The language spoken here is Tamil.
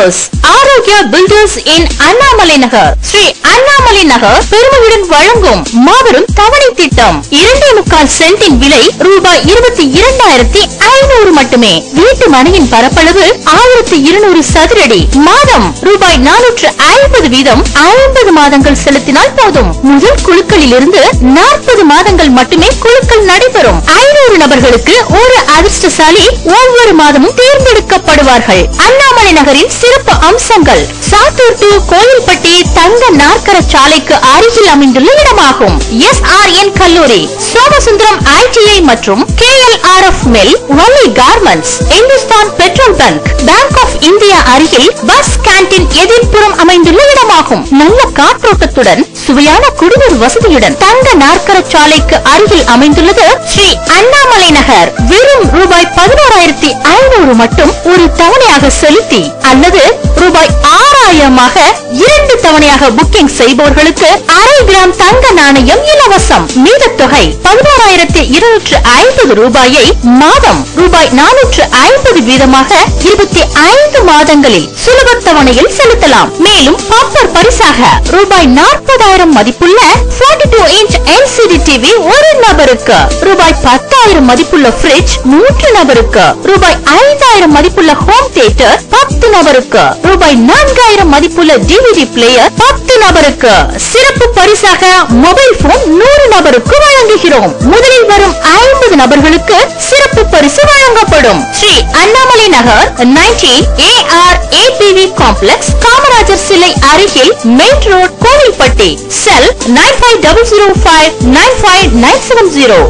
பில்டர்ஸ். ஆரோக்கியா பில்டர்ஸ் இன் அண்ணாமலை நகர். ஸ்ரீ அண்ணாமலை நகர் பெருமையுடன் வழங்கும் மாபெரும் தவணை திட்டம். 2.25 சென்டின் விலை ரூபாய் 22,500 மட்டுமே. வீட்டு மனையின் பரப்பளவு 1200 சதுரடி. மாதம் ரூபாய் 450 வீதம் 50 மாதங்கள் செலுத்தினால் போதும். முதல் குழுக்களில் இருந்து 40 மாதங்கள் மட்டுமே குழுக்கள் நடைபெறும். 500 நபர்களுக்கு ஒரு அதிர்ஷ்டசாலி ஒவ்வொரு மாதமும் தேர்ந்தெடுக்கப்படுவார்கள். அண்ணாமலை நகரின் சிறப்பு அம்சங்கள்: சாத்தூர் டு கோயில்பட்டி தங்க நாற்கர சாலைக்கு அருகில் அமைந்துள்ள இடமாகும். SRN கல்லூரி, சோமசுந்தரம் ITI மற்றும் KLRF மில், Valli garments, Hindustan petrol bunk, bank of India அருகில் பஸ் கேண்டீன் எதிர்ப்புறம் அமைந்துள்ள இடமாகும். நல்ல காற்றோட்டத்துடன் சுவையான குடிநீர் வசதியுடன் தங்க நாற்கர சாலைக்கு அருகில் அமைந்துள்ளது ஸ்ரீ அண்ணாமலை நகர். வெறும் ரூபாய் 11,500 மட்டும் ஒரு தவணையாக செலுத்தி அல்லது ரூபாய் 6,000 2 தவணையாக புக்கிங் செய்பவர்களுக்கு 1/2 கிராம் தங்க நாணயம் இலவசம். மீத தொகை 11,250 ரூபாயை மாதம் ரூபாய் 450 வீதமாக 25 மாதங்களில் சுலப தவணையில் செலுத்தலாம். மேலும் பம்பர் பரிசாக ரூபாய் 40,000 மதிப்புள்ள 42 இன்ச் LCD டிவி ஒரு நபருக்கு, ரூபாய் 10,000 மதிப்புள்ள பிரிட்ஜ் 3 நபருக்கு, ரூபாய் 5,000 மதிப்புள்ள ஹோம் தியேட்டர் 10 நபருக்கு, ரூபாய் 4,000 மதிப்புள்ள DVD பிளேயர் 10 நபருக்கு, சிறப்பு பரிசாக மொபைல் போன் 100 நபருக்கு வழங்குகிறோம். முதலில் வரும் 50 நபர்களுக்கு சிறப்பு பரிசு வழங்கப்படும். ஸ்ரீ அண்ணாமலை நகர் 90 AR APV காம்ப்ளெக்ஸ், காமராஜர் சிலை அருகில், மெயின் ரோட், கோவில்பட்டி. செல் 9500595970.